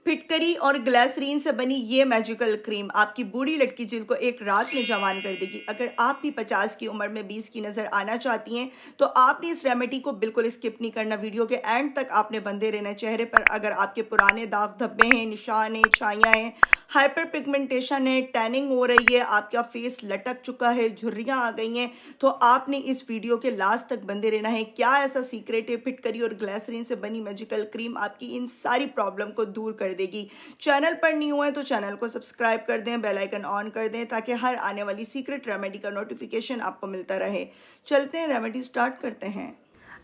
फिटकरी और ग्लिसरीन से बनी ये मैजिकल क्रीम आपकी बूढ़ी लटकी जिल्द को एक रात में जवान कर देगी। अगर आप भी 50 की उम्र में 20 की नज़र आना चाहती हैं तो आपने इस रेमेडी को बिल्कुल स्किप नहीं करना। वीडियो के एंड तक आपने बंधे रहना। चेहरे पर अगर आपके पुराने दाग धब्बे हैं, निशान हैं, छाइयाँ हैं, हाइपर पिगमेंटेशन है, टैनिंग हो रही है, आपका फेस लटक चुका है, झुर्रियाँ आ गई हैं, तो आपने इस वीडियो के लास्ट तक बंधे रहना है। क्या ऐसा सीक्रेट है? फिटकरी और ग्लिसरीन से बनी मैजिकल क्रीम आपकी इन सारी प्रॉब्लम को दूर कर देगी। चैनल पर न्यू है तो चैनल को सब्सक्राइब कर दें, बेल आइकन ऑन कर दें ताकि हर आने वाली सीक्रेट रेमेडी का नोटिफिकेशन आपको मिलता रहे। चलते हैं, रेमेडी स्टार्ट करते हैं।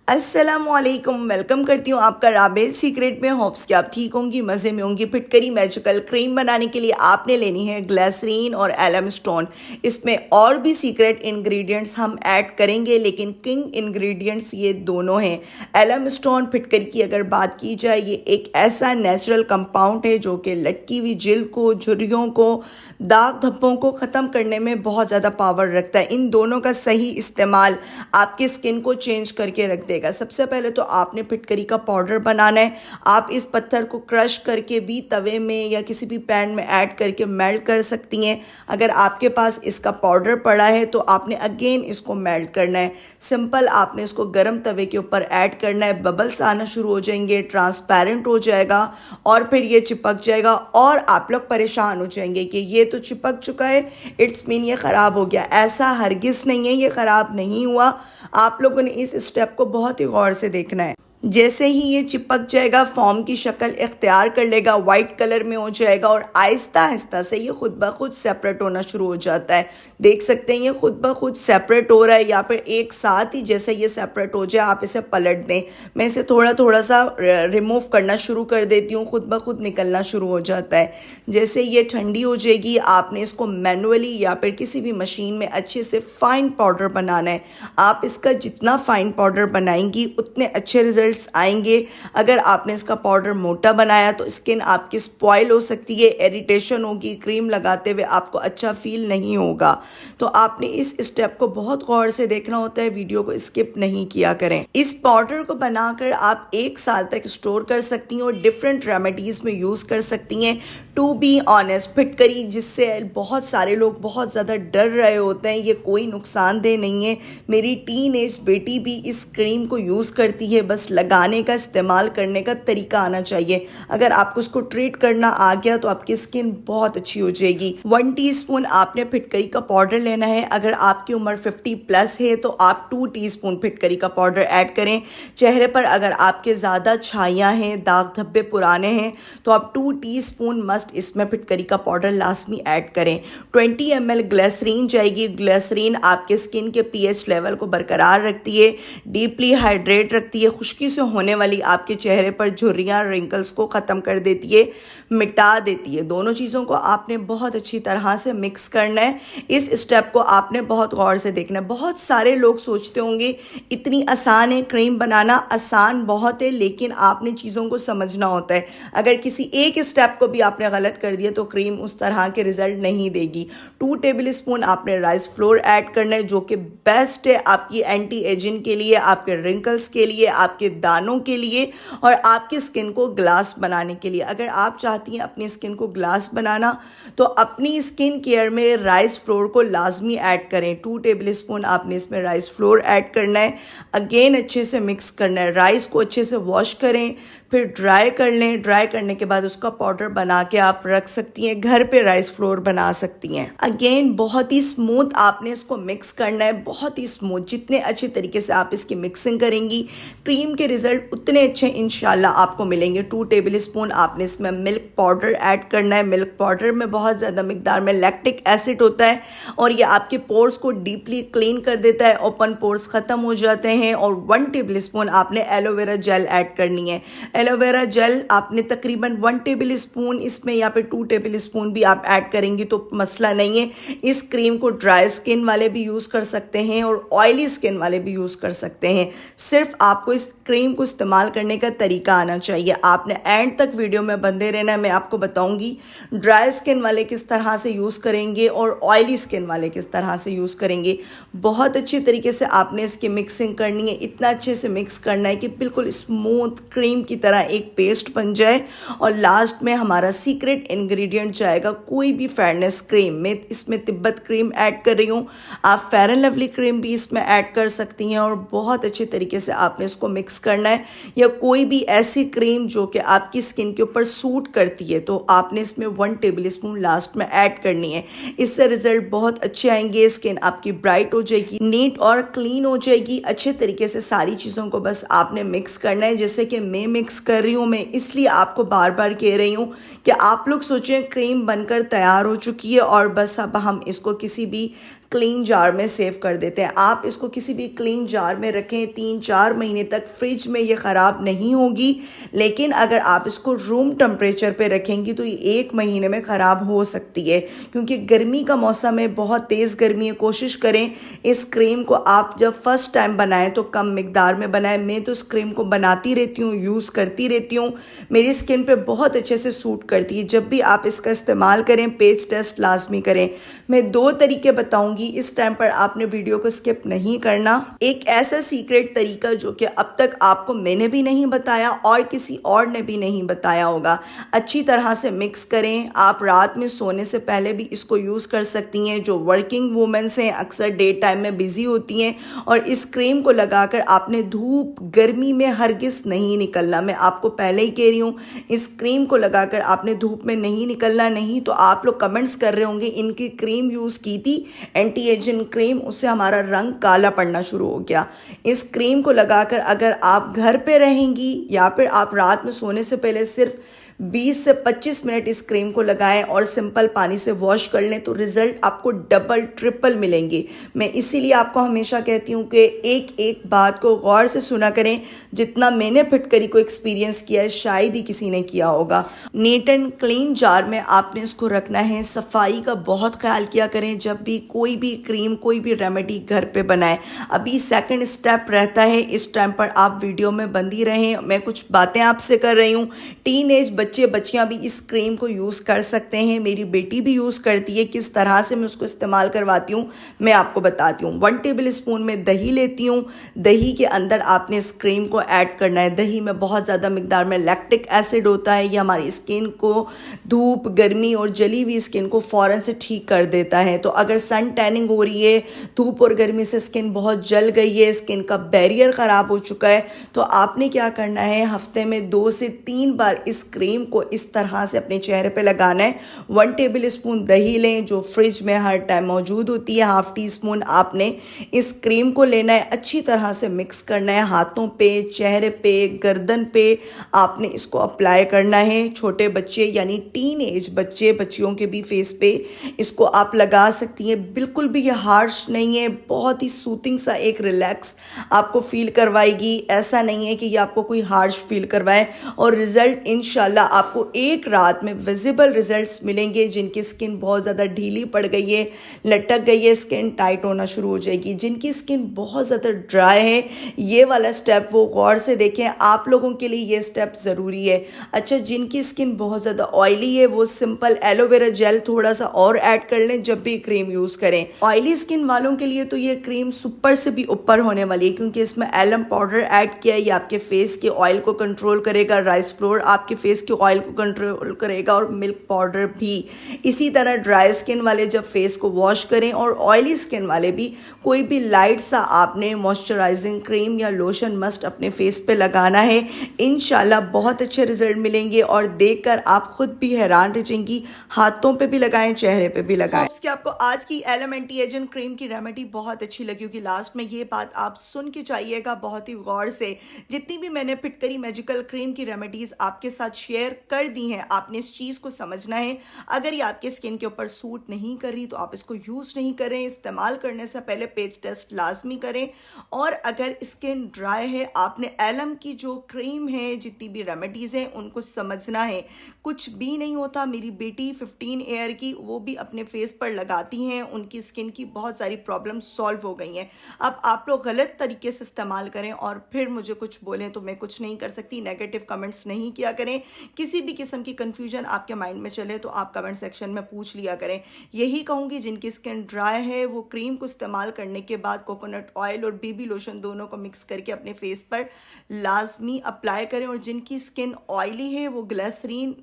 अस्सलामुअलैकुम, वेलकम करती हूँ आपका राबेल सीक्रेट में। होप्स कि आप ठीक होंगी, मज़े में होंगी। फिटकरी मैजिकल क्रीम बनाने के लिए आपने लेनी है ग्लिसरीन और एलम स्टोन। इसमें और भी सीक्रेट इंग्रेडिएंट्स हम ऐड करेंगे, लेकिन किंग इंग्रेडिएंट्स ये दोनों हैं। एलम स्टोन फिटकरी की अगर बात की जाए, ये एक ऐसा नेचुरल कंपाउंड है जो कि लटकी हुई जिल्द को, झुर्रियों को, दाग धब्बों को ख़त्म करने में बहुत ज़्यादा पावर रखता है। इन दोनों का सही इस्तेमाल आपकी स्किन को चेंज करके रख देगा। सबसे पहले तो आपने फिटकरी का पाउडर बनाना है। आप इस पत्थर को क्रश करके भी तवे में या किसी भी पैन में ऐड करके मेल्ट कर सकती हैं। अगर आपके पास इसका पाउडर पड़ा है तो आपने अगेन इसको मेल्ट करना है। सिंपल आपने इसको गर्म तवे के ऊपर ऐड करना है। बबल्स आना शुरू हो जाएंगे, ट्रांसपेरेंट हो जाएगा और फिर ये चिपक जाएगा और आप लोग परेशान हो जाएंगे कि ये तो चिपक चुका है, इट्स मीन ये ख़राब हो गया। ऐसा हरगिज़ नहीं है, ये ख़राब नहीं हुआ। आप लोगों ने इस स्टेप को बहुत ही गौर से देखना है। जैसे ही ये चिपक जाएगा, फॉर्म की शक्ल इख्तियार कर लेगा, वाइट कलर में हो जाएगा और आहिस्ता आहिस्ता से ये खुद ब खुद सेपरेट होना शुरू हो जाता है। देख सकते हैं ये खुद ब खुद सेपरेट हो रहा है, या फिर एक साथ ही जैसे ये सेपरेट हो जाए आप इसे पलट दें। मैं इसे थोड़ा थोड़ा सा रिमूव करना शुरू कर देती हूँ, खुद ब खुद निकलना शुरू हो जाता है। जैसे ये ठंडी हो जाएगी, आपने इसको मैनुअली या फिर किसी भी मशीन में अच्छे से फाइन पाउडर बनाना है। आप इसका जितना फाइन पाउडर बनाएंगी उतने अच्छे रिजल्ट आएंगे। अगर आपने इसका पाउडर मोटा बनाया तो स्किन आपकी स्पॉइल हो सकती है, इरिटेशन होगी, क्रीम लगाते हुए आपको अच्छा फील नहीं होगा। तो आपने इस स्टेप को बहुत गौर से देखना होता है, वीडियो को स्किप नहीं किया करें। इस पाउडर को बनाकर आप 1 साल तक स्टोर कर सकती हैं और डिफरेंट रेमेडीज में यूज़ कर सकती हैं। टू बी ऑनेस्ट, फिटकरी जिससे बहुत सारे लोग बहुत ज़्यादा डर रहे होते हैं, ये कोई नुकसानदेह नहीं है। मेरी टीन एज बेटी भी इस क्रीम को यूज़ करती है, बस लगाने का, इस्तेमाल करने का तरीका आना चाहिए। अगर आपको उसको ट्रीट करना आ गया तो आपकी स्किन बहुत अच्छी हो जाएगी। 1 टीस्पून आपने फिटकरी का पाउडर लेना है। अगर आपकी उम्र 50 प्लस है तो आप 2 टीस्पून फिटकरी का पाउडर ऐड करें। चेहरे पर अगर आपके ज़्यादा छाइयाँ हैं, दाग धब्बे पुराने हैं, तो आप 2 टीस्पून मस्ट इसमें फिटकरी का पाउडर लाजमी ऐड करें। 20 ml ग्लिसरीन जाएगी। ग्लिसरीन आपके स्किन के pH लेवल को बरकरार रखती है, डीपली हाइड्रेट रखती है, खुश्की से होने वाली आपके चेहरे पर झुर्रियाँ, रिंकल्स को ख़त्म कर देती है, मिटा देती है। दोनों चीज़ों को आपने बहुत अच्छी तरह से मिक्स करना है। इस स्टेप को आपने बहुत गौर से देखना है। बहुत सारे लोग सोचते होंगे इतनी आसान है क्रीम बनाना। आसान बहुत है, लेकिन आपने चीज़ों को समझना होता है। अगर किसी एक स्टेप को भी आपने गलत कर दिया तो क्रीम उस तरह के रिजल्ट नहीं देगी। 2 टेबल स्पून आपने राइस फ्लोर ऐड करना है, जो कि बेस्ट है आपकी एंटी एजिंग के लिए, आपके रिंकल्स के लिए, आपके दानों के लिए और आपकी स्किन को ग्लास बनाने के लिए। अगर आप चाहती हैं अपनी स्किन को ग्लास बनाना तो अपनी स्किन केयर में राइस फ्लोर को लाजमी ऐड करें। 2 टेबल स्पून आपने इसमें राइस फ्लोर ऐड करना है। अगेन अच्छे से मिक्स करना है। राइस को अच्छे से वॉश करें, फिर ड्राई कर लें। ड्राई करने के बाद उसका पाउडर बना के आप रख सकती हैं। घर पे राइस फ्लोर बना सकती हैं। अगेन बहुत ही स्मूथ आपने इसको मिक्स करना है, बहुत ही स्मूथ। जितने अच्छे तरीके से आप इसकी मिक्सिंग करेंगी, क्रीम के रिजल्ट उतने अच्छे इंशाल्लाह आपको मिलेंगे। 2 टेबल स्पून आपने इसमें मिल्क पाउडर ऐड करना है। मिल्क पाउडर में बहुत ज़्यादा मिकदार में लैक्टिक एसिड होता है और ये आपके पोर्स को डीपली क्लीन कर देता है, ओपन पोर्स ख़त्म हो जाते हैं। और 1 टेबल स्पून आपने एलोवेरा जेल ऐड करनी है। एलोवेरा जेल आपने तकरीबन 1 टेबल स्पून इसमें या फिर 2 टेबल स्पून भी आप ऐड करेंगी तो मसला नहीं है। इस क्रीम को ड्राई स्किन वाले भी यूज़ कर सकते हैं और ऑयली स्किन वाले भी यूज़ कर सकते हैं। सिर्फ आपको इस क्रीम को इस्तेमाल करने का तरीका आना चाहिए। आपने एंड तक वीडियो में बंधे रहना है। मैं आपको बताऊंगी ड्राई स्किन वाले किस तरह से यूज़ करेंगे और ऑयली स्किन वाले किस तरह से यूज़ करेंगे। बहुत अच्छी तरीके से आपने इसकी मिक्सिंग करनी है, इतना अच्छे से मिक्स करना है कि बिल्कुल स्मूथ क्रीम की तरह एक पेस्ट बन जाए। और लास्ट में हमारा सीक्रेट इंग्रेडिएंट जाएगा कोई भी फेयरनेस क्रीम। मैं इसमें तिब्बत क्रीम ऐड कर रही हूँ, आप फेयर एंड लवली क्रीम भी इसमें ऐड कर सकती हैं। और बहुत अच्छे तरीके से आपने इसको मिक्स करना है, या कोई भी ऐसी क्रीम जो कि आपकी स्किन के ऊपर सूट करती है तो आपने इसमें 1 टेबल स्पून लास्ट में ऐड करनी है। इससे रिजल्ट बहुत अच्छे आएंगे, स्किन आपकी ब्राइट हो जाएगी, नीट और क्लीन हो जाएगी। अच्छे तरीके से सारी चीज़ों को बस आपने मिक्स करना है, जैसे कि मैं मिक्स कर रही हूँ। मैं इसलिए आपको बार बार कह रही हूँ कि आप लोग सोचें क्रीम बनकर तैयार हो चुकी है और बस अब हम इसको किसी भी क्लीन जार में सेव कर देते हैं। आप इसको किसी भी क्लीन जार में रखें, 3-4 महीने तक फ्रिज में ये ख़राब नहीं होगी। लेकिन अगर आप इसको रूम टेम्परेचर पे रखेंगी तो ये 1 महीने में ख़राब हो सकती है, क्योंकि गर्मी का मौसम है, बहुत तेज़ गर्मी है। कोशिश करें इस क्रीम को आप जब फर्स्ट टाइम बनाएं तो कम मिकदार में बनाएं। मैं तो इस क्रीम को बनाती रहती हूँ, यूज़ करती रहती हूँ, मेरी स्किन पे बहुत अच्छे से सूट करती है। जब भी आप इसका इस्तेमाल करें पेज टेस्ट लाजमी करें। मैं 2 तरीके बताऊंगी, इस टाइम पर आपने वीडियो को स्किप नहीं करना। एक ऐसा सीक्रेट तरीका जो कि अब तक आपको मैंने भी नहीं बताया और किसी और ने भी नहीं बताया होगा। अच्छी तरह से मिक्स करें। आप रात में सोने से पहले भी इसको यूज़ कर सकती हैं। जो वर्किंग वूमेंस हैं अक्सर डे टाइम में बिजी होती हैं, और इस क्रीम को लगाकर आपने धूप गर्मी में हरगिज नहीं निकलना। मैं आपको पहले ही कह रही हूँ, इस क्रीम को लगाकर आपने धूप में नहीं निकलना। नहीं तो आप लोग कमेंट्स कर रहे होंगे इनकी क्रीम यूज़ की थी एंटी एजिंग क्रीम, उससे हमारा रंग काला पड़ना शुरू हो गया। इस क्रीम को लगाकर अगर आप घर पे रहेंगी या फिर आप रात में सोने से पहले सिर्फ 20 से 25 मिनट इस क्रीम को लगाएं और सिंपल पानी से वॉश कर लें तो रिजल्ट आपको डबल ट्रिपल मिलेंगे। मैं इसीलिए आपको हमेशा कहती हूँ कि एक एक बात को गौर से सुना करें। जितना मैंने फिटकरी को एक्सपीरियंस किया है शायद ही किसी ने किया होगा। नीट एंड क्लीन जार में आपने इसको रखना है। सफाई का बहुत ख्याल किया करें जब भी कोई भी क्रीम कोई भी रेमेडी घर पे बनाएं। अभी सेकंड स्टेप रहता है, इस टाइम पर आप वीडियो में बंदी रहें। मैं कुछ बातें आपसे कर रही हूँ। टीन एज बच्चे बच्चियां भी इस क्रीम को यूज़ कर सकते हैं। मेरी बेटी भी यूज़ करती है। किस तरह से मैं उसको इस्तेमाल करवाती हूँ मैं आपको बताती हूँ। 1 टेबल स्पून में दही लेती हूँ। दही के अंदर आपने इस क्रीम को ऐड करना है। दही में बहुत ज़्यादा मिकदार में लैक्टिक एसिड होता है। ये हमारी स्किन को धूप गर्मी और जली हुई स्किन को फ़ौरन से ठीक कर देता है। तो अगर सन टैनिंग हो रही है, धूप और गर्मी से स्किन बहुत जल गई है, स्किन का बैरियर ख़राब हो चुका है, तो आपने क्या करना है, हफ्ते में 2 से 3 बार इस क्रीम को इस तरह से अपने चेहरे पे लगाना है। 1 टेबल स्पून दही लें जो फ्रिज में हर टाइम मौजूद होती है। ½ टी स्पून आपने इस क्रीम को लेना है, अच्छी तरह से मिक्स करना है। हाथों पे, चेहरे पे, गर्दन पे आपने इसको अप्लाई करना है। छोटे बच्चे यानी टीन एज बच्चे बच्चियों के भी फेस पे इसको आप लगा सकती हैं। बिल्कुल भी ये हार्श नहीं है, बहुत ही सूथिंग सा एक रिलैक्स आपको फील करवाएगी। ऐसा नहीं है कि ये आपको कोई हार्श फील करवाए। और रिजल्ट इंशाल्लाह आपको एक रात में विजिबल रिजल्ट्स मिलेंगे। जिनकी स्किन बहुत ज़्यादा ढीली पड़ गई है, लटक गई है, स्किन टाइट होना शुरू हो जाएगी। जिनकी स्किन बहुत ज़्यादा ड्राई है, ये वाला स्टेप वो गौर से देखें, आप लोगों के लिए ये स्टेप ज़रूरी है। अच्छा, जिनकी स्किन बहुत ज़्यादा ऑयली है वो सिंपल एलोवेरा जेल थोड़ा सा और ऐड कर लें जब भी क्रीम यूज़ करें। ऑयली स्किन वालों के लिए तो ये क्रीम सुपर से भी ऊपर होने वाली है, क्योंकि इसमें एलम पाउडर ऐड किया है। ये आपके फेस के ऑयल को कंट्रोल करेगा। राइस फ्लोर आपके फेस के ऑयल को कंट्रोल करेगा, और मिल्क पाउडर भी। इसी तरह ड्राई स्किन वाले जब फेस को वॉश करें, और ऑयली स्किन वाले भी कोई भी लाइट सा आपने मॉइस्चराइजिंग क्रीम या लोशन मस्ट अपने फेस पे लगाना है। इंशाल्लाह बहुत अच्छे रिजल्ट मिलेंगे और देखकर आप खुद भी हैरान रह जाएंगी। हाथों पे भी लगाएं, चेहरे पे भी लगाएं। कि आपको आज की एलम एंटी एजिंग क्रीम की रेमेडी बहुत अच्छी लगी होगी। लास्ट में ये बात आप सुन के चाहिएगा बहुत ही गौर से। जितनी भी मैंने फिटकरी मैजिकल क्रीम की रेमेडीज आपके साथ शेयर शेयर कर दी हैं, आपने इस चीज़ को समझना है। अगर ये आपके स्किन के ऊपर सूट नहीं कर रही तो आप इसको यूज़ नहीं करें। इस्तेमाल करने से पहले पेज टेस्ट लाजमी करें। और अगर स्किन ड्राई है, आपने एलम की जो क्रीम है, जितनी भी रेमेडीज़ हैं उनको समझना है। कुछ भी नहीं होता। मेरी बेटी 15 ईयर की, वो भी अपने फेस पर लगाती हैं, उनकी स्किन की बहुत सारी प्रॉब्लम सॉल्व हो गई हैं। अब आप लोग गलत तरीके से इस्तेमाल करें और फिर मुझे कुछ बोलें तो मैं कुछ नहीं कर सकती। नेगेटिव कमेंट्स नहीं किया करें। किसी भी किस्म की कन्फ्यूजन आपके माइंड में चले तो आप कमेंट सेक्शन में पूछ लिया करें। यही कहूँगी, जिनकी स्किन ड्राई है वो क्रीम को इस्तेमाल करने के बाद कोकोनट ऑयल और बेबी लोशन दोनों को मिक्स करके अपने फेस पर लाजमी अप्लाई करें। और जिनकी स्किन ऑयली है वो ग्लिसरीन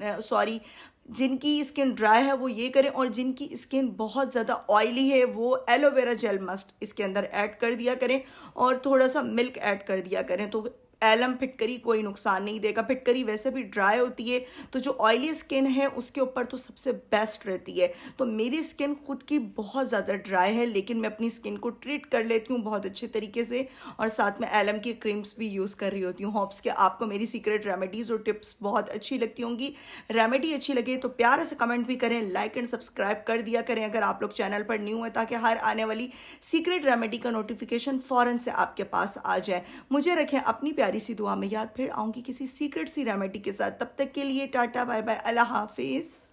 जिनकी स्किन ड्राई है वो ये करें। और जिनकी स्किन बहुत ज़्यादा ऑयली है वो एलोवेरा जेल मस्ट इसके अंदर ऐड कर दिया करें और थोड़ा सा मिल्क ऐड कर दिया करें। तो एलम फिटकरी कोई नुकसान नहीं देगा। फिटकरी वैसे भी ड्राई होती है, तो जो ऑयली स्किन है उसके ऊपर तो सबसे बेस्ट रहती है। तो मेरी स्किन खुद की बहुत ज़्यादा ड्राई है, लेकिन मैं अपनी स्किन को ट्रीट कर लेती हूँ बहुत अच्छे तरीके से और साथ में एलम की क्रीम्स भी यूज़ कर रही होती हूँ। होप्स कि आपको मेरी सीक्रेट रेमेडीज़ और टिप्स बहुत अच्छी लगती होंगी। रेमेडी अच्छी लगे तो प्यार से कमेंट भी करें, लाइक एंड सब्सक्राइब कर दिया करें अगर आप लोग चैनल पर न्यू हैं, ताकि हर आने वाली सीक्रेट रेमेडी का नोटिफिकेशन फ़ौरन से आपके पास आ जाए। मुझे रखें अपनी प्यारी सी दुआ में याद। फिर आऊँगी किसी सीक्रेट सी रेमेडी के साथ। तब तक के लिए टाटा बाय बाय, अल्लाह हाफिज़।